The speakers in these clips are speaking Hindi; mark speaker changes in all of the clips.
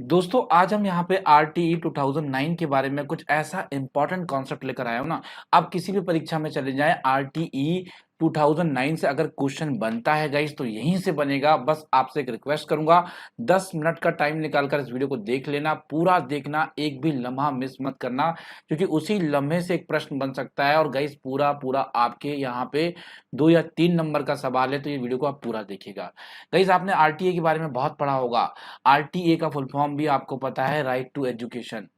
Speaker 1: दोस्तों आज हम यहाँ पे आरटीई 2009 के बारे में कुछ ऐसा इंपॉर्टेंट कॉन्सेप्ट लेकर आए हो ना। आप किसी भी परीक्षा में चले जाएं, आरटीई 2009 से अगर क्वेश्चन बनता है गाइस तो यहीं से बनेगा। बस आपसे एक रिक्वेस्ट करूंगा, 10 मिनट का टाइम निकालकर इस वीडियो को देख लेना, पूरा देखना, एक भी लम्हा मिस मत करना, क्योंकि उसी लम्हे से एक प्रश्न बन सकता है। और गाइस पूरा पूरा आपके यहाँ पे 2 या 3 नंबर का सवाल है, तो ये वीडियो को आप पूरा देखिएगा। गाइस आपने आरटीए के बारे में बहुत पढ़ा होगा। आरटीए का फुल फॉर्म भी आपको पता है, राइट टू एजुकेशन।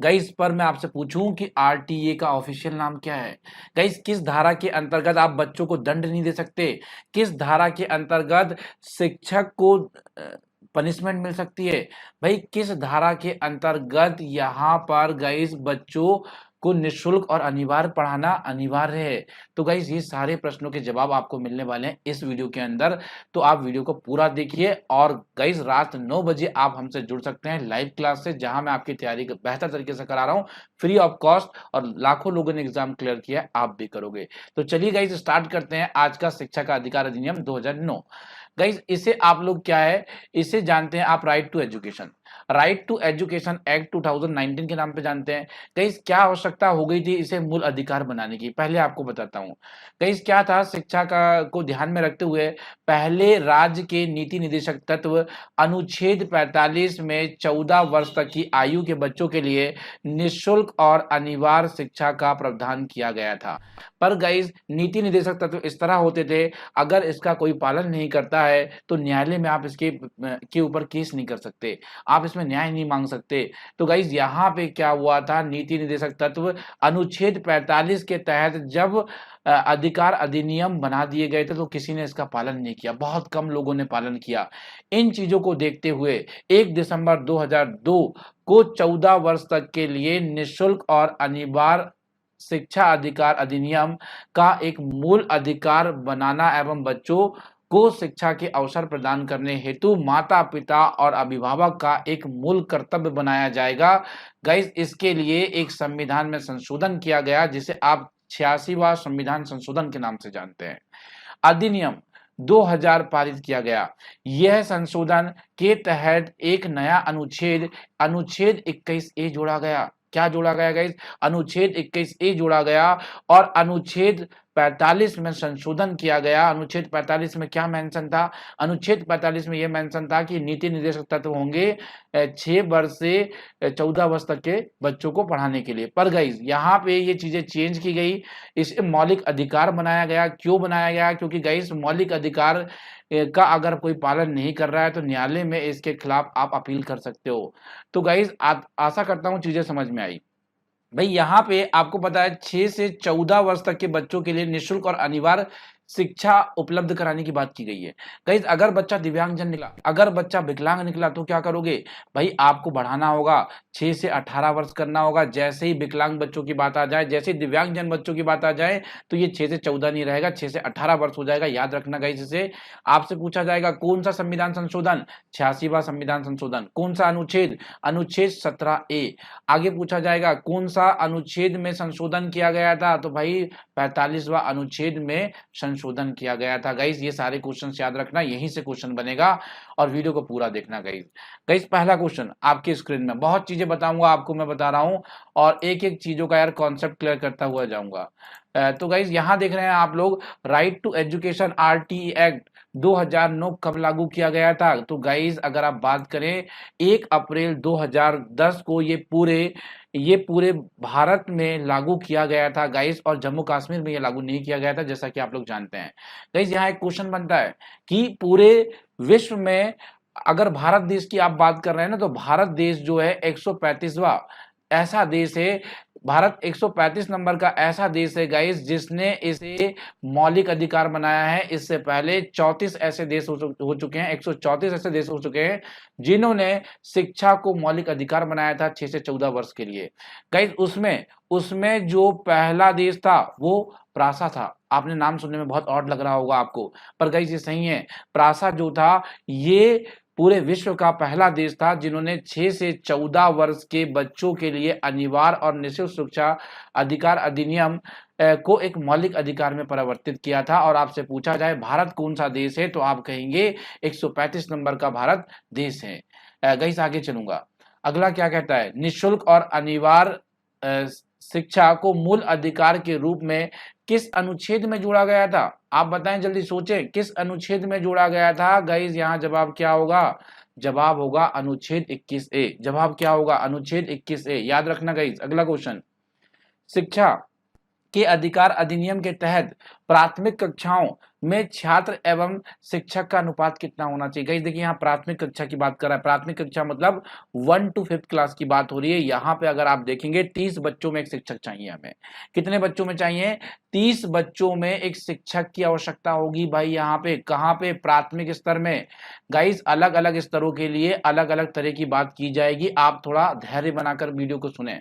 Speaker 1: गाइस पर मैं आपसे पूछूं कि आरटीए का ऑफिशियल नाम क्या है। गाइस किस धारा के अंतर्गत आप बच्चों को दंड नहीं दे सकते, किस धारा के अंतर्गत शिक्षक को पनिशमेंट मिल सकती है, भाई किस धारा के अंतर्गत यहाँ पर गाइस बच्चों को निःशुल्क और अनिवार्य पढ़ाना अनिवार्य है। तो गाइस ये सारे प्रश्नों के जवाब आपको मिलने वाले हैं इस वीडियो के अंदर, तो आप वीडियो को पूरा देखिए। और गाइस रात 9 बजे आप हमसे जुड़ सकते हैं लाइव क्लास से, जहां मैं आपकी तैयारी बेहतर तरीके से करा रहा हूं, फ्री ऑफ कॉस्ट। और लाखों लोगों ने एग्जाम क्लियर किया है, आप भी करोगे। तो चलिए गाइस स्टार्ट करते हैं आज का शिक्षा का अधिकार अधिनियम 2009। गाइस इसे आप लोग क्या है, इसे जानते हैं आप right to education. Right to education act 2019 के नाम पे जानते हैं। गाइस क्या आवश्यकता हो गई थी इसे मूल अधिकार बनाने की, पहले आपको बताता हूं। गाइस क्या था, शिक्षा का को ध्यान में रखते हुए पहले राज्य के नीति निदेशक तत्व अनुच्छेद 45 में 14 वर्ष तक की आयु के बच्चों के लिए निःशुल्क और अनिवार्य शिक्षा का प्रावधान किया गया था। पर गाइस नीति निदेशक तत्व इस तरह होते थे, अगर इसका कोई पालन नहीं करता है तो न्यायालय में आप इसके के ऊपर केस नहीं कर सकते, आप इसमें न्याय नहीं मांग सकते। तो गाइस यहाँ पे क्या हुआ था, नीति निदेशक तत्व अनुच्छेद 45 के तहत जब अधिकार अधिनियम बना दिए गए थे तो किसी ने इसका पालन नहीं किया, बहुत कम लोगों ने पालन किया। इन चीजों को देखते हुए 1 दिसंबर 2002 को 14 वर्ष तक के लिए निःशुल्क और अनिवार्य शिक्षा अधिकार अधिनियम का एक मूल अधिकार बनाना एवं बच्चों को शिक्षा के अवसर प्रदान करने हेतु माता पिता और अभिभावक का एक मूल कर्तव्य बनाया जाएगा। गाइस इसके लिए एक संविधान में संशोधन किया गया, जिसे आप 86वां संविधान संशोधन के नाम से जानते हैं। अधिनियम 2000 पारित किया गया। यह संशोधन के तहत एक नया अनुच्छेद अनुच्छेद 21A जोड़ा गया। क्या जोड़ा गया गाइस, अनुच्छेद 21A जोड़ा गया। और अनुच्छेद 45 में संशोधन किया गया। अनुच्छेद 45 में क्या मेंशन था, अनुच्छेद 45 में यह मेंशन था कि नीति निर्देशक तत्व होंगे 6 वर्ष से 14 वर्ष तक के बच्चों को पढ़ाने के लिए। पर गाइस यहाँ पे ये चीजें चेंज की गई, इसे मौलिक अधिकार बनाया गया। क्यों बनाया गया, क्योंकि गाइस मौलिक अधिकार का अगर कोई पालन नहीं कर रहा है तो न्यायालय में इसके खिलाफ आप अपील कर सकते हो। तो गाइस आशा करता हूं चीजें समझ में आई। भाई यहाँ पे आपको पता है 6 से 14 वर्ष तक के बच्चों के लिए निःशुल्क और अनिवार्य शिक्षा उपलब्ध कराने की बात की गई है। गाइस अगर बच्चा दिव्यांगजन निकला, अगर बच्चा विकलांग निकला तो क्या करोगे, भाई आपको बढ़ाना होगा, 6 से 18 वर्ष करना होगा। जैसे ही विकलांग बच्चों की बात आ जाए, जैसे ही दिव्यांगजन बच्चों की बात आ जाए, तो ये 6 से 14 नहीं रहेगा, 6 से 18 वर्ष हो जाएगा। याद रखना गाइस, इसे आपसे पूछा जाएगा कौन सा संविधान संशोधन, 86वां संविधान संशोधन। कौन सा अनुच्छेद, अनुच्छेद 17A। आगे पूछा जाएगा कौन सा अनुच्छेद में संशोधन किया गया था, तो भाई 45वां अनुच्छेद में संशोधन किया गया था। गाइस ये सारे क्वेश्चन याद रखना, यहीं से क्वेश्चन बनेगा और वीडियो को पूरा देखना। गाइस गाइस पहला क्वेश्चन आपकी स्क्रीन में, बहुत चीजें बताऊंगा आपको, मैं बता रहा हूं और एक एक चीजों का यार कॉन्सेप्ट क्लियर करता हुआ जाऊंगा। तो गाइस यहाँ देख रहे हैं आप लोग, right to education RTE act 2009 कब लागू किया गया था, तो गाइस अगर आप बात करें 1 अप्रैल 2010 को ये पूरे भारत में लागू किया गया था गाइस। और जम्मू कश्मीर में ये लागू नहीं किया गया था, जैसा कि आप लोग जानते हैं। गाइस यहाँ एक क्वेश्चन बनता है कि पूरे विश्व में अगर भारत देश की आप बात कर रहे हैं ना, तो भारत देश जो है 135वां ऐसा देश है, भारत 135 नंबर का ऐसा देश है गाइस जिसने इसे मौलिक अधिकार बनाया है। इससे पहले 34 ऐसे देश हो चुके हैं, 134 ऐसे देश हो चुके हैं जिन्होंने शिक्षा को मौलिक अधिकार बनाया था 6 से 14 वर्ष के लिए। गाइस उसमें जो पहला देश था वो प्रासा था। आपने नाम सुनने में बहुत ऑड लग रहा होगा आपको, पर गाइस ये सही है। प्रासा जो था ये पूरे विश्व का पहला देश था जिन्होंने 6 से 14 वर्ष के बच्चों के लिए अनिवार्य और निःशुल्क शिक्षा अधिकार अधिनियम को एक मौलिक अधिकार में परिवर्तित किया था। और आपसे पूछा जाए भारत कौन सा देश है, तो आप कहेंगे 135 नंबर का भारत देश है। गाइस आगे चलूंगा। अगला क्या कहता है, निःशुल्क और अनिवार्य शिक्षा को मूल अधिकार के रूप में किस अनुच्छेद में जोड़ा गया था? आप बताएं, जल्दी सोचें, किस अनुच्छेद में जोड़ा गया था गाइस? यहाँ जवाब क्या होगा? जवाब होगा अनुच्छेद 21A। जवाब क्या होगा? अनुच्छेद 21A। याद रखना गाइस। अगला क्वेश्चन, शिक्षा के अधिकार अधिनियम के तहत प्राथमिक कक्षाओं में छात्र एवं शिक्षक का अनुपात कितना होना चाहिए? गाइस देखिए, यहाँ प्राथमिक कक्षा की बात कर रहा है। प्राथमिक कक्षा मतलब 1 to 5th क्लास की बात हो रही है। यहाँ पे अगर आप देखेंगे 30 बच्चों में एक शिक्षक चाहिए हमें। कितने बच्चों में चाहिए? 30 बच्चों में एक शिक्षक की आवश्यकता होगी भाई। यहाँ पे कहाँ पे? प्राथमिक स्तर में। गाइस अलग अलग स्तरों के लिए अलग अलग तरह की बात की जाएगी, आप थोड़ा धैर्य बनाकर वीडियो को सुने।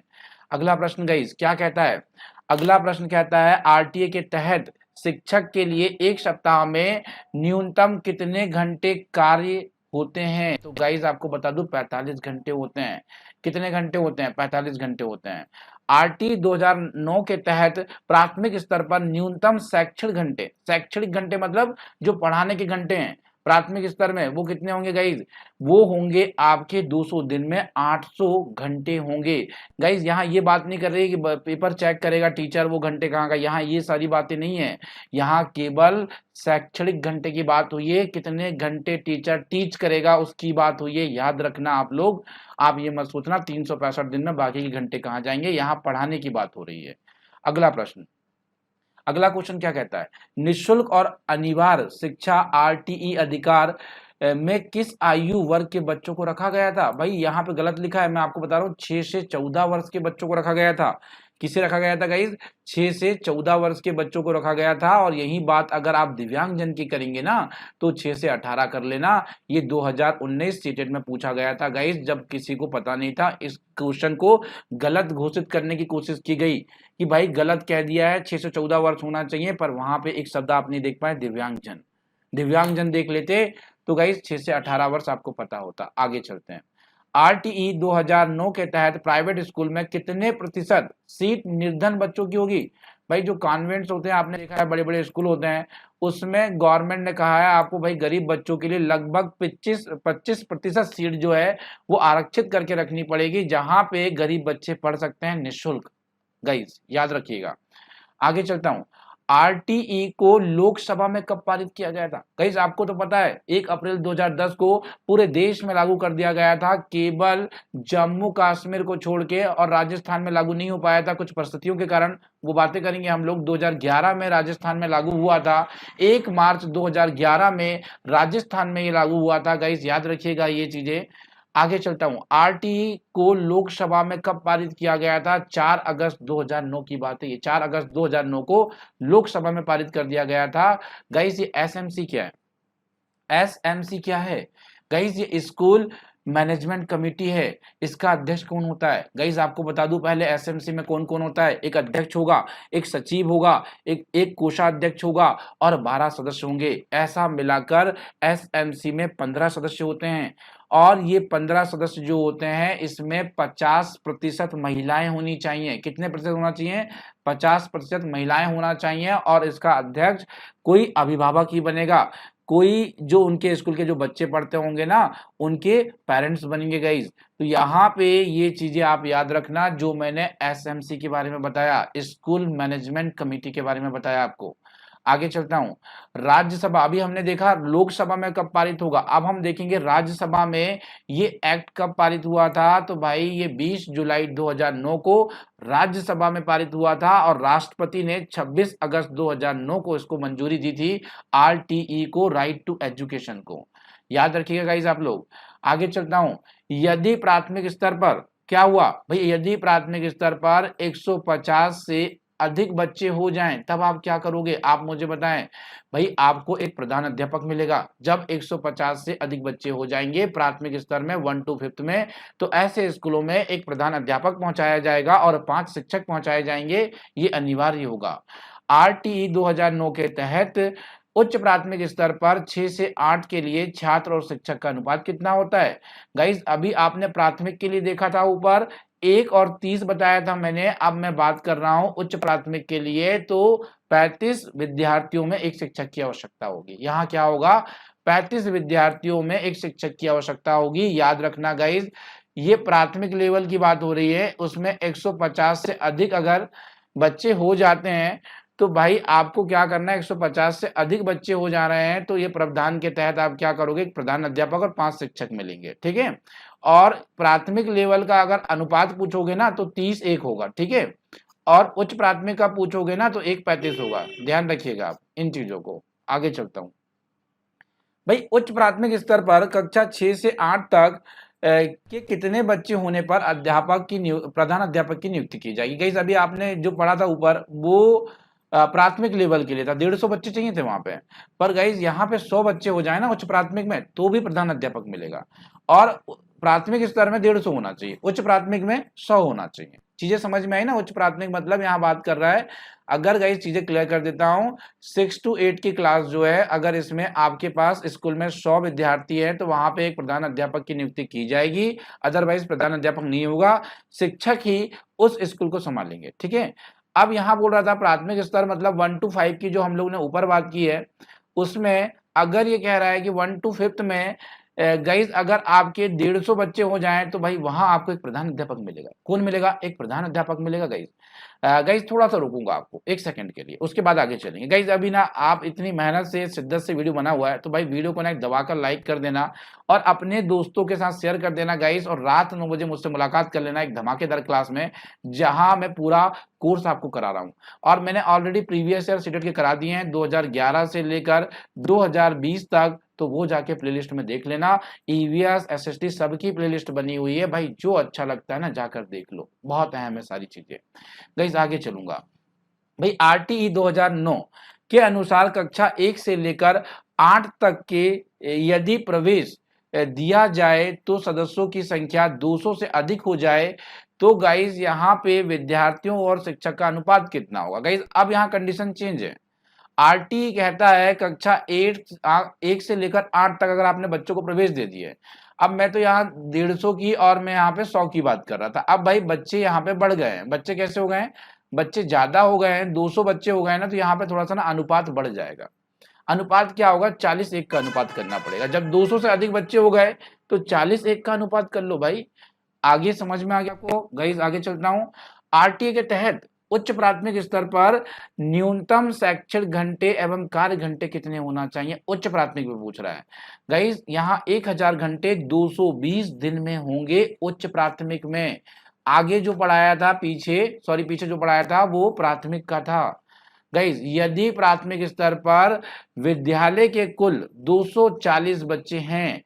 Speaker 1: अगला प्रश्न गाइस क्या कहता है? अगला प्रश्न कहता है, आरटीए के तहत शिक्षक के लिए एक सप्ताह में न्यूनतम कितने घंटे कार्य होते हैं? तो गाइज आपको बता दूं 45 घंटे होते हैं। कितने घंटे होते हैं? 45 घंटे होते हैं। आरटी 2009 के तहत प्राथमिक स्तर पर न्यूनतम शैक्षणिक घंटे मतलब जो पढ़ाने के घंटे हैं प्राथमिक स्तर में, वो कितने होंगे गाइज? वो होंगे आपके 200 दिन में 800 घंटे होंगे। गाइज यहाँ ये बात नहीं कर रही कि पेपर चेक करेगा टीचर वो घंटे कहाँ का, यहाँ ये सारी बातें नहीं है। यहाँ केवल शैक्षणिक घंटे की बात हुई है, कितने घंटे टीचर टीच करेगा उसकी बात हुई है। याद रखना आप लोग, आप ये मत सोचना 365 दिन में बाकी के घंटे कहाँ जाएंगे, यहाँ पढ़ाने की बात हो रही है। अगला प्रश्न, अगला क्वेश्चन क्या कहता है, निःशुल्क और अनिवार्य शिक्षा आरटीई अधिकार में किस आयु वर्ग के बच्चों को रखा गया था? भाई यहाँ पे गलत लिखा है, मैं आपको बता रहा हूँ 6 से 14 वर्ष के बच्चों को रखा गया था। किसे रखा गया था गाइज? 6 से 14 वर्ष के बच्चों को रखा गया था। और यही बात अगर आप दिव्यांगजन की करेंगे ना तो 6 से 18 कर लेना। ये 2019 सीटेट में पूछा गया था गाइज, जब किसी को पता नहीं था। इस क्वेश्चन को गलत घोषित करने की कोशिश की गई कि भाई गलत कह दिया है, 6 से 14 वर्ष होना चाहिए, पर वहां पे एक शब्द आप नहीं देख पाए, दिव्यांगजन। दिव्यांगजन देख लेते तो गाइज 6 से 18 वर्ष आपको पता होता। आगे चलते हैं। आरटीई 2009 के तहत प्राइवेट स्कूल में कितने प्रतिशत सीट निर्धन बच्चों की होगी? भाई जो कॉन्वेंट्स होते हैं, आपने देखा है बड़े बड़े स्कूल होते हैं, उसमें गवर्नमेंट ने कहा है आपको भाई गरीब बच्चों के लिए लगभग 25% सीट जो है वो आरक्षित करके रखनी पड़ेगी, जहां पे गरीब बच्चे पढ़ सकते हैं निःशुल्क। गाइस याद रखिएगा। आगे चलता हूं। आरटीई को लोकसभा में कब पारित किया गया था? गाइस आपको तो पता है 1 अप्रैल 2010 को पूरे देश में लागू कर दिया गया था, केवल जम्मू कश्मीर को छोड़ के, और राजस्थान में लागू नहीं हो पाया था कुछ परिस्थितियों के कारण, वो बातें करेंगे हम लोग। 2011 में राजस्थान में लागू हुआ था, 1 मार्च 2011 में राजस्थान में ये लागू हुआ था। गाइस याद रखिएगा ये चीजें। आगे चलता हूं। आरटीई को लोकसभा में कब पारित किया गया था? 4 अगस्त 2009 की बात है ये। 4 अगस्त 2009 को लोकसभा में पारित कर दिया गया था। गाइस ये एसएमसी क्या है? एसएमसी क्या है? गाइस ये स्कूल मैनेजमेंट कमेटी है। इसका अध्यक्ष कौन होता है? गाइस आपको बता दूं पहले एसएमसी में कौन कौन होता है। एक अध्यक्ष होगा, एक सचिव होगा, एक कोषाध्यक्ष होगा और 12 सदस्य होंगे। ऐसा मिलाकर एसएमसी में 15 सदस्य होते हैं। और ये 15 सदस्य जो होते हैं इसमें 50% महिलाएं होनी चाहिए। कितने प्रतिशत होना चाहिए? 50% महिलाएं होना चाहिए। और इसका अध्यक्ष कोई अभिभावक ही बनेगा, कोई जो उनके स्कूल के जो बच्चे पढ़ते होंगे ना उनके पेरेंट्स बनेंगे गाइज। तो यहाँ पे ये चीजें आप याद रखना जो मैंने एसएमसी के बारे में बताया, स्कूल मैनेजमेंट कमेटी के बारे में बताया आपको। आगे चलता हूं। राज्यसभा, अभी हमने देखा लोकसभा में कब पारित होगा, अब हम देखेंगे राज्यसभा में ये एक्ट कब पारित हुआ था। तो भाई ये 20 जुलाई 2009 को राज्यसभा में पारित हुआ था और राष्ट्रपति ने 26 अगस्त 2009 को इसको मंजूरी दी थी, आरटीई को, राइट टू एजुकेशन को। याद रखिएगा गाइस आप लोग। आगे चलता हूं। यदि प्राथमिक स्तर पर क्या हुआ भाई, यदि प्राथमिक स्तर पर 150 से अधिक बच्चे हो जाएं तब आप क्या करोगे? आप मुझे बताएं। भाई आपको एक प्रधान अध्यापक मिलेगा। जब 150 से अधिक बच्चे हो जाएंगे प्राथमिक स्तर में 1 to 5th में, तो ऐसे स्कूलों में एक प्रधान अध्यापक पहुंचाया जाएगा और 5 शिक्षक पहुंचाए जाएंगे। ये अनिवार्य होगा। आरटीई 2009 के तहत उच्च प्राथमिक स्तर पर 6 से 8 के लिए छात्र और शिक्षक का अनुपात कितना होता है? गाइस अभी आपने प्राथमिक के लिए देखा था ऊपर 1 और 30 बताया था मैंने, अब मैं बात कर रहा हूं उच्च प्राथमिक के लिए, तो 35 विद्यार्थियों में एक शिक्षक की आवश्यकता होगी। यहाँ क्या होगा? 35 विद्यार्थियों में एक शिक्षक की आवश्यकता होगी। याद रखना गाइज, ये प्राथमिक लेवल की बात हो रही है, उसमें 150 से अधिक अगर बच्चे हो जाते हैं तो भाई आपको क्या करना है, 150 से अधिक बच्चे हो जा रहे हैं तो ये प्रावधान के तहत आप क्या करोगे, एक प्रधान अध्यापक और 5 शिक्षक मिलेंगे, ठीक है। और प्राथमिक लेवल का अगर अनुपात पूछोगे ना तो 30-1 होगा, ठीक है। और उच्च प्राथमिक का पूछोगे ना तो 1:35 होगा, ध्यान रखिएगा आप इन चीजों को। आगे चलता हूँ भाई, उच्च प्राथमिक स्तर पर कक्षा 6 से 8 तक के कितने बच्चे होने पर अध्यापक की प्रधान अध्यापक की नियुक्ति की जाएगी। गाइस अभी आपने जो पढ़ा था ऊपर वो प्राथमिक लेवल के लिए था, 150 बच्चे चाहिए थे वहां पे। पर गाइस यहाँ पे 100 बच्चे हो जाए ना उच्च प्राथमिक में तो भी प्रधान अध्यापक मिलेगा। और प्राथमिक स्तर में 150 होना चाहिए, उच्च प्राथमिक में 100 होना चाहिए। चीजें समझ में आई ना। उच्च प्राथमिक मतलब यहाँ बात कर रहा है, अगर गाइस चीजें क्लियर कर देता हूँ, 6 to 8 की क्लास जो है, अगर इसमें आपके पास स्कूल में 100 विद्यार्थी है तो वहां पे एक प्रधान अध्यापक की नियुक्ति की जाएगी। अदरवाइज प्रधान अध्यापक नहीं होगा, शिक्षक ही उस स्कूल को संभालेंगे, ठीक है। अब यहाँ बोल रहा था प्राथमिक स्तर मतलब 1 to 5 की जो हम लोग ने ऊपर बात की है, उसमें अगर ये कह रहा है कि 1 to 5 में गाइस अगर आपके 150 बच्चे हो जाएं तो भाई वहां आपको एक प्रधान अध्यापक मिलेगा। कौन मिलेगा? एक प्रधान अध्यापक मिलेगा गाइस। गाइस थोड़ा सा रुकूंगा आपको 1 सेकंड के लिए, उसके बाद आगे चलेंगे। गाइस अभी ना आप इतनी मेहनत से शिद्दत से वीडियो बना हुआ है तो भाई वीडियो को ना दबाकर लाइक कर देना और अपने दोस्तों के साथ शेयर कर देना गाइस। और रात 9 बजे मुझसे मुलाकात कर लेना एक धमाकेदार क्लास में, जहां मैं पूरा कोर्स आपको करा रहा हूं। और मैंने ऑलरेडी प्रीवियस ईयर सीटेट के करा दिए हैं 2011 से लेकर 2020 तक, तो वो जाके प्लेलिस्ट में देख लेना। ईवीएस एसएसटी सबकी प्लेलिस्ट बनी हुई है भाई, जो अच्छा लगता है ना जाकर देख लो, बहुत अहम है सारी चीजें। गाइस आगे चलूंगा भाई, आरटीई 2009 के अनुसार कक्षा 1 से लेकर 8 तक के यदि प्रवेश दिया जाए तो सदस्यों की संख्या 200 से अधिक हो जाए तो गाइस यहाँ पे विद्यार्थियों और शिक्षक का अनुपात कितना होगा। गाइस अब यहाँ कंडीशन चेंज है। आरटी कहता है कक्षा 1 से लेकर 8 तक अगर आपने बच्चों को प्रवेश दे दिए। अब मैं तो यहाँ 150 की और मैं यहाँ पे 100 की बात कर रहा था। अब भाई बच्चे यहाँ पे बढ़ गए हैं। बच्चे कैसे हो गए हैं? बच्चे ज्यादा हो गए हैं, 200 बच्चे हो गए ना, तो यहाँ पे थोड़ा सा ना अनुपात बढ़ जाएगा। अनुपात क्या होगा? 40-1 का अनुपात करना पड़ेगा। जब 200 से अधिक बच्चे हो गए तो 40-1 का अनुपात कर लो भाई। आगे समझ में आ गया आपको? गाइस आगे चलता हूँ। आरटीए के तहत उच्च प्राथमिक स्तर पर न्यूनतम शैक्षणिक घंटे एवं कार्य घंटे कितने होना चाहिए? उच्च प्राथमिक में पूछ रहा है गाइस। यहाँ 1000 घंटे 220 दिन में होंगे उच्च प्राथमिक में। आगे जो पढ़ाया था पीछे जो पढ़ाया था वो प्राथमिक का था। गाइस यदि प्राथमिक स्तर पर विद्यालय के कुल 240 बच्चे हैं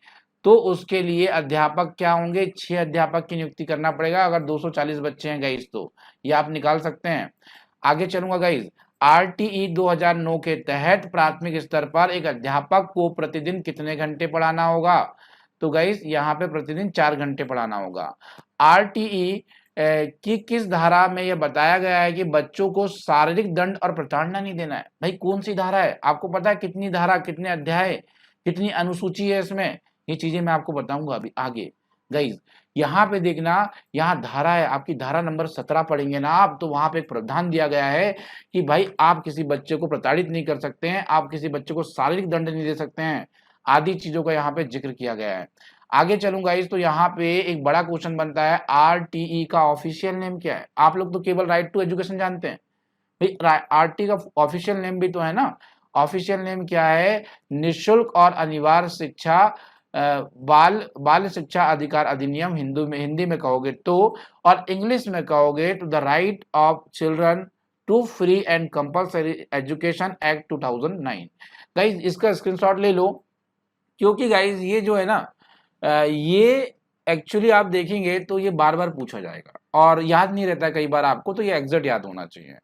Speaker 1: तो उसके लिए अध्यापक क्या होंगे? 6 अध्यापक की नियुक्ति करना पड़ेगा अगर 240 बच्चे हैं गाइस, तो ये आप निकाल सकते हैं। आगे चलूंगा गाइस। आरटीई 2009 के तहत प्राथमिक स्तर पर एक अध्यापक को प्रतिदिन कितने घंटे पढ़ाना होगा? तो गाइस यहाँ पे प्रतिदिन 4 घंटे पढ़ाना होगा। आरटीई कि किस धारा में यह बताया गया है कि बच्चों को शारीरिक दंड और प्रताड़ना नहीं देना है? भाई कौन सी धारा है? आपको पता है कितनी धारा, कितने अध्याय, कितनी अनुसूची है इसमें? ये चीजें मैं आपको बताऊंगा अभी आगे। गाइज यहाँ पे देखना, यहाँ धारा है आपकी, धारा नंबर 17 पढ़ेंगे ना आप, तो वहां पे एक प्रावधान दिया गया है कि भाई आप किसी बच्चे को प्रताड़ित नहीं कर सकते हैं, आप किसी बच्चे को शारीरिक दंड नहीं दे सकते हैं, आदि चीजों का यहाँ पे जिक्र किया गया है। आगे चलूंगा इस, तो यहाँ पे एक बड़ा क्वेश्चन बनता है, आरटीई का ऑफिशियल नेम क्या है? आप लोग तो केवल राइट टू एजुकेशन जानते हैं भाई, आरटी का ऑफिशियल नेम भी तो है ना। ऑफिशियल नेम क्या है? निःशुल्क और अनिवार्य शिक्षा बाल शिक्षा अधिकार अधिनियम हिंदी में कहोगे तो, और इंग्लिश में कहोगे तो the right of children to free and compulsory education act 2009। Guys इसका स्क्रीनशॉट ले लो, क्योंकि गाइज ये जो है ना ये एक्चुअली आप देखेंगे तो ये बार बार पूछा जाएगा और याद नहीं रहता कई बार आपको, तो ये एग्जैक्ट याद होना चाहिए।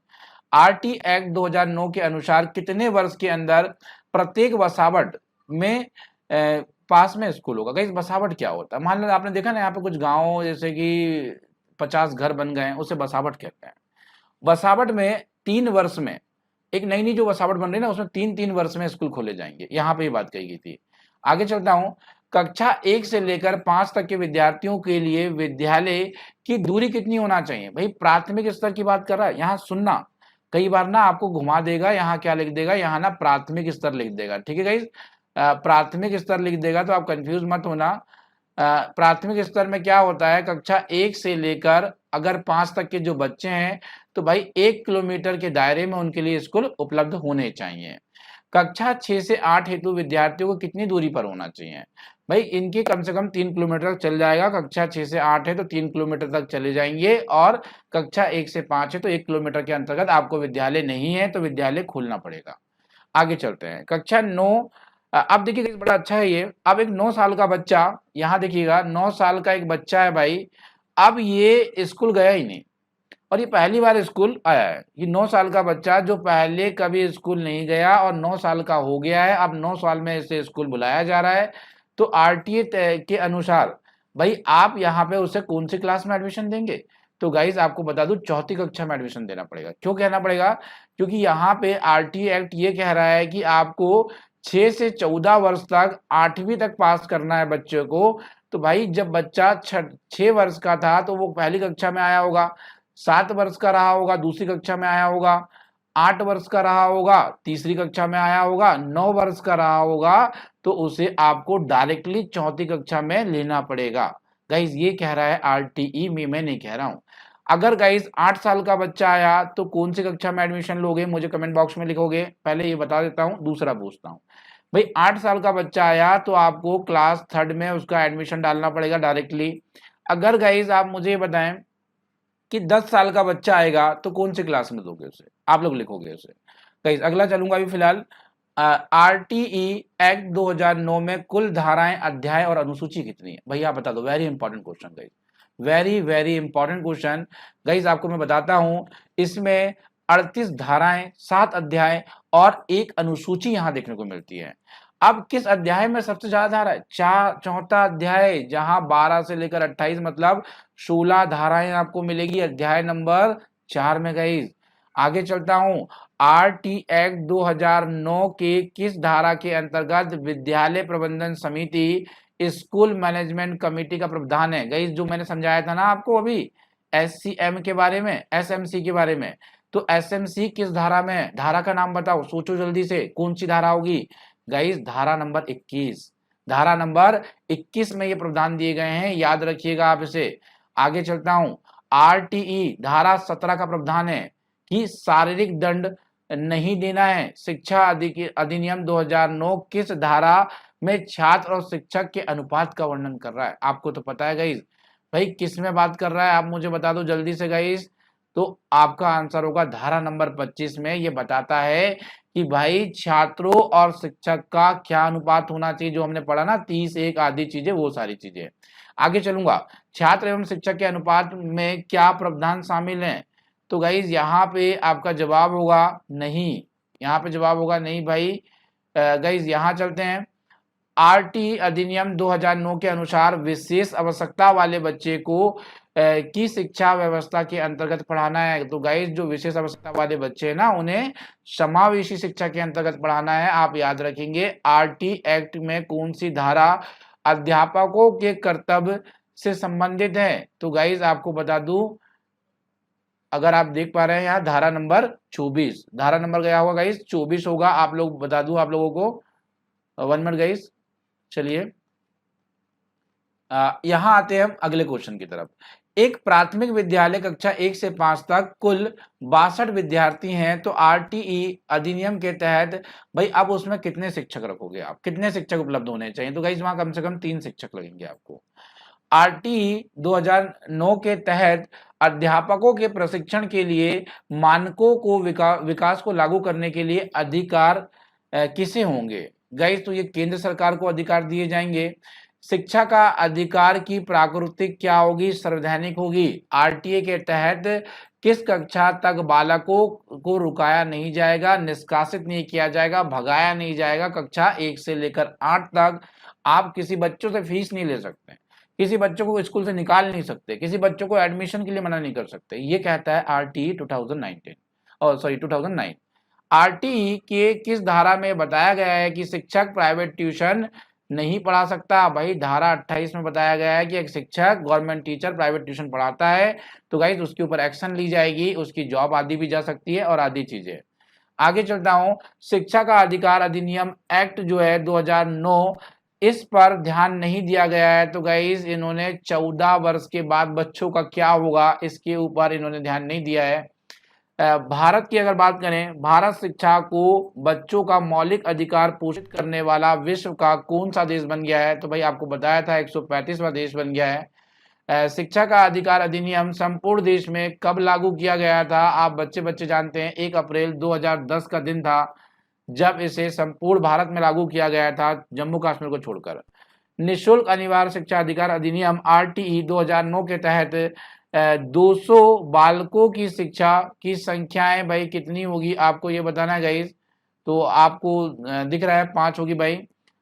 Speaker 1: आरटी एक्ट 2009 के अनुसार कितने वर्ष के अंदर प्रत्येक बसावट में पास में स्कूल होगा? गाइस बसावट क्या होता है? मान लो आपने देखा ना यहाँ पे कुछ गांव जैसे कि 50 घर बन गए हैं, उसे बसावट कहते हैं। बसावट में 3 वर्ष में, एक नई नई जो बसावट बन रही है ना उसमें 3-3 वर्ष में स्कूल खोले जाएंगे, यहाँ पे ये बात कही गई थी। आगे चलता हूँ। कक्षा 1 से लेकर 5 तक के विद्यार्थियों के लिए विद्यालय की दूरी कितनी होना चाहिए? भाई प्राथमिक स्तर की बात कर रहा है, यहाँ सुनना, कई बार ना आपको घुमा देगा, यहाँ क्या लिख देगा, यहाँ ना प्राथमिक स्तर लिख देगा, ठीक है गाइस। प्राथमिक स्तर लिख देगा तो आप कंफ्यूज मत होना। प्राथमिक स्तर में क्या होता है, कक्षा 1 से लेकर अगर 5 तक के जो बच्चे हैं तो भाई 1 किलोमीटर के दायरे में उनके लिए स्कूल उपलब्ध होने चाहिए। कक्षा 6 से 8 हेतु विद्यार्थियों को कितनी दूरी पर होना चाहिए? भाई इनकी कम से कम 3 किलोमीटर तक चल जाएगा। कक्षा 6 से 8 है तो 3 किलोमीटर तक चले जाएंगे, और कक्षा 1 से 5 है तो 1 किलोमीटर के अंतर्गत आपको विद्यालय नहीं है तो विद्यालय खोलना पड़ेगा। आगे चलते हैं, कक्षा 9। अब देखिए बड़ा अच्छा है ये। अब एक 9 साल का बच्चा, यहाँ देखिएगा 9 साल का एक बच्चा है भाई, अब ये स्कूल गया ही नहीं और ये पहली बार स्कूल आया है। ये 9 साल का बच्चा जो पहले कभी स्कूल नहीं गया और 9 साल का हो गया है, अब 9 साल में इसे स्कूल बुलाया जा रहा है। तो आरटीए के अनुसार भाई आप यहाँ पे उसे कौन सी क्लास में एडमिशन देंगे? तो गाइज आपको बता दूं, चौथी कक्षा में एडमिशन देना पड़ेगा। क्यों कहना पड़ेगा? क्योंकि यहाँ पे आरटीए एक्ट ये कह रहा है कि आपको 6 से 14 वर्ष तक 8वीं तक पास करना है बच्चे को। तो भाई जब बच्चा 6 वर्ष का था तो वो पहली कक्षा में आया होगा, 7 वर्ष का रहा होगा दूसरी कक्षा में आया होगा, 8 वर्ष का रहा होगा तीसरी कक्षा में आया होगा, 9 वर्ष का रहा होगा तो उसे आपको डायरेक्टली चौथी कक्षा में लेना पड़ेगा। गाइज ये कह रहा है आरटीई में, मैं नहीं कह रहा हूं। अगर गाइज 8 साल का बच्चा आया तो कौन सी कक्षा में एडमिशन लोगे? मुझे कमेंट बॉक्स में लिखोगे। पहले ये बता देता हूं, दूसरा पूछता हूं। भाई 8 साल का बच्चा आया तो आपको क्लास 3rd में उसका एडमिशन डालना पड़ेगा डायरेक्टली। अगर गाइज आप मुझे बताएं कि 10 साल का बच्चा आएगा तो कौन सी क्लास में दोगे उसे? आप लोग लिखोगे उसे। गाइज अगला चलूंगा अभी फिलहाल। आरटीई एक्ट 2009 में कुल धाराएं, अध्याय और अनुसूची कितनी है? भैया आप बता दो। Very important question guys, very very important question. Guys आपको मैं बताता हूं, इसमें 38 धाराएं, 7 अध्याय और 1 अनुसूची यहां देखने को मिलती है। अब किस अध्याय में सबसे ज्यादा धारा है? चौथा अध्याय, जहां 12 से लेकर 28 मतलब 16 धाराएं आपको मिलेगी अध्याय नंबर 4 में। गाइज आगे चलता हूं, आरटी एक्ट 2009 के किस धारा के अंतर्गत विद्यालय प्रबंधन समिति स्कूल मैनेजमेंट कमेटी का प्रावधान है? गाइस जो मैंने समझाया था ना आपको अभी एससीएम के बारे में, एसएमसी के बारे में, तो एसएमसी किस धारा में है? धारा का नाम बताओ, सोचो जल्दी से, कौन सी धारा होगी? गाइस धारा नंबर 21। धारा नंबर 21 में ये प्रावधान दिए गए हैं, याद रखिएगा आप इसे। आगे चलता हूं, आरटीई धारा 17 का प्रावधान है कि शारीरिक दंड नहीं देना है। शिक्षा अधिनियम 2009 किस धारा में छात्र और शिक्षक के अनुपात का वर्णन कर रहा है? आपको तो पता है गाइस। भाई किस में बात कर रहा है आप मुझे बता दो जल्दी से गाइस। तो आपका आंसर होगा धारा नंबर 25 में। ये बताता है कि भाई छात्रों और शिक्षक का क्या अनुपात होना चाहिए, जो हमने पढ़ा ना 30:1 आदि चीजें, वो सारी चीजें। आगे चलूंगा, छात्र एवं शिक्षक के अनुपात में क्या प्रावधान शामिल है? तो गाइज यहाँ पे आपका जवाब होगा नहीं, यहाँ पे जवाब होगा नहीं भाई। गाइज यहाँ चलते हैं, आरटी अधिनियम 2009 के अनुसार विशेष आवश्यकता वाले बच्चे को की शिक्षा व्यवस्था के अंतर्गत पढ़ाना है। तो गाइज जो विशेष आवश्यकता वाले बच्चे हैं ना, उन्हें समावेशी शिक्षा के अंतर्गत पढ़ाना है। आप याद रखेंगे आरटी एक्ट में कौन सी धारा अध्यापकों के कर्तव्य से संबंधित है? तो गाइज आपको बता दूं, अगर आप देख पा रहे हैं यहाँ धारा नंबर 24, धारा नंबर गया होगा गाइस 24 होगा। आप लोग बता दूं आप लोगों को, 1 मिनट गाइस। चलिए यहाँ आते हैं हम अगले क्वेश्चन की तरफ। एक प्राथमिक विद्यालय कक्षा 1 से 5 तक कुल 62 विद्यार्थी हैं, तो आरटीई अधिनियम के तहत भाई अब उसमें कितने शिक्षक रखोगे आप? कितने शिक्षक उपलब्ध होने चाहिए? तो गाइस वहां कम से कम 3 शिक्षक लगेंगे आपको। आरटीई 2009 के तहत अध्यापकों के प्रशिक्षण के लिए मानकों को विकास को लागू करने के लिए अधिकार किसे होंगे? गाइस तो ये केंद्र सरकार को अधिकार दिए जाएंगे। शिक्षा का अधिकार की प्राकृतिक क्या होगी? संवैधानिक होगी। आरटीए के तहत किस कक्षा तक बालकों को रुकाया नहीं जाएगा, निष्कासित नहीं किया जाएगा, भगाया नहीं जाएगा? कक्षा 1 से लेकर 8 तक आप किसी बच्चों से फीस नहीं ले सकते, किसी बच्चों को स्कूल से निकाल नहीं सकते, किसी बच्चों को एडमिशन के लिए मना नहीं कर सकते। ये कहता है आरटीई 2009। आरटीई के किस धारा में बताया गया है कि शिक्षक प्राइवेट ट्यूशन नहीं पढ़ा सकता? भाई धारा 28 में बताया गया है कि एक शिक्षक गवर्नमेंट टीचर प्राइवेट ट्यूशन पढ़ाता है तो गाइस उसके ऊपर एक्शन ली जाएगी, उसकी जॉब आदि भी जा सकती है और आदि चीजें। आगे चलता हूं, शिक्षा का अधिकार अधिनियम एक्ट जो है 2009 इस पर ध्यान नहीं दिया गया है। तो गाइस इन्होंने 14 वर्ष के बाद बच्चों का क्या होगा इसके ऊपर इन्होंने ध्यान नहीं दिया है। भारत की अगर बात करें, भारत शिक्षा को बच्चों का मौलिक अधिकार पोषित करने वाला विश्व का कौन सा देश बन गया है? तो भाई आपको बताया था 135वां देश बन गया है। शिक्षा का अधिकार अधिनियम संपूर्ण देश में कब लागू किया गया था? आप बच्चे बच्चे जानते हैं 1 अप्रैल 2010 का दिन था जब इसे संपूर्ण भारत में लागू किया गया था, जम्मू कश्मीर को छोड़कर। निःशुल्क अनिवार्य शिक्षा अधिकार अधिनियम आरटीई 2009 के तहत 200 बालकों की शिक्षा की संख्याएं भाई कितनी होगी आपको ये बताना है गाइस। तो आपको दिख रहा है 5 होगी भाई।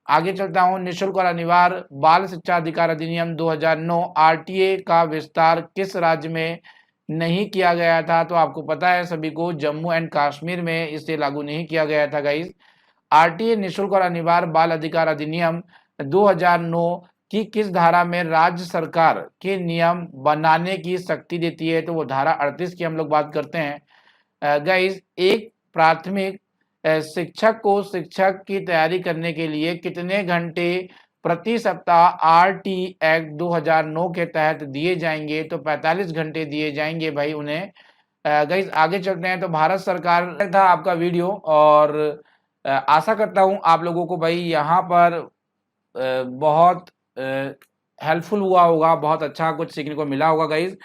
Speaker 1: आगे चलता हूँ, निःशुल्क और अनिवार्य बाल शिक्षा अधिकार अधिनियम 2009 आरटीए का विस्तार किस राज्य में नहीं किया गया था? तो आपको पता है सभी को, जम्मू एंड कश्मीर में इसे लागू नहीं किया गया था गाइस। आरटीए निःशुल्क और अनिवार्य बाल अधिकार अधिनियम 2009 की किस धारा में राज्य सरकार के नियम बनाने की शक्ति देती है? तो वो धारा 38 की हम लोग बात करते हैं। गाइस एक प्राथमिक शिक्षक को शिक्षक की तैयारी करने के लिए कितने घंटे प्रति सप्ताह आरटी एक्ट 2009 के तहत दिए जाएंगे? तो 45 घंटे दिए जाएंगे भाई उन्हें। गाइस आगे चलते हैं। तो भारत सरकार था आपका वीडियो, और आशा करता हूं आप लोगों को भाई यहाँ पर बहुत हेल्पफुल हुआ होगा, बहुत अच्छा कुछ सीखने को मिला होगा गाइज।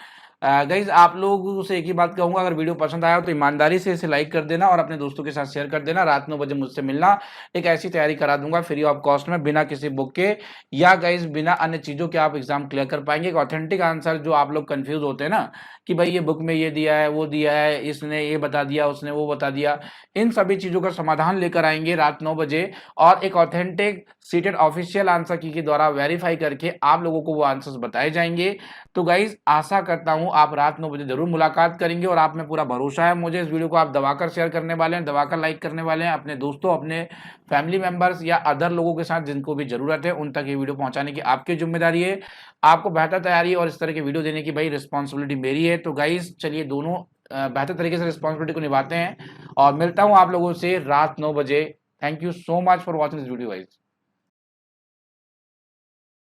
Speaker 1: गाइज आप लोगों से एक ही बात कहूंगा, अगर वीडियो पसंद आया हो तो ईमानदारी से इसे लाइक कर देना और अपने दोस्तों के साथ शेयर कर देना। रात 9 बजे मुझसे मिलना, एक ऐसी तैयारी करा दूंगा फ्री ऑफ कॉस्ट में, बिना किसी बुक के या गाइज बिना अन्य चीज़ों के आप एग्जाम क्लियर कर पाएंगे। एक ऑथेंटिक आंसर, जो आप लोग कंफ्यूज होते हैं ना कि भाई ये बुक में ये दिया है, वो दिया है, इसने ये बता दिया, उसने वो बता दिया, इन सभी चीज़ों का समाधान लेकर आएंगे रात 9 बजे, और एक ऑथेंटिक सीटेड ऑफिशियल आंसर की के द्वारा वेरीफाई करके आप लोगों को वो आंसर्स बताए जाएंगे। तो गाइज आशा करता हूं आप रात 9 बजे जरूर मुलाकात करेंगे, और आप में पूरा भरोसा है मुझे। इस वीडियो को आप दबाकर शेयर करने वाले हैं, दबाकर लाइक करने वाले हैं, अपने दोस्तों, अपने फैमिली मेंबर्स या अदर लोगों के साथ जिनको भी जरूरत है उन तक ये वीडियो पहुंचाने की आपकी जिम्मेदारी है। आपको बेहतर तैयारी और इस तरह की वीडियो देने की भाई रिस्पॉन्सिबिलिटी मेरी है। तो गाइज चलिए दोनों बेहतर तरीके से रिस्पॉन्सिबिलिटी को निभाते हैं, और मिलता हूं आप लोगों से रात 9 बजे। Thank you so much for watching this video guys.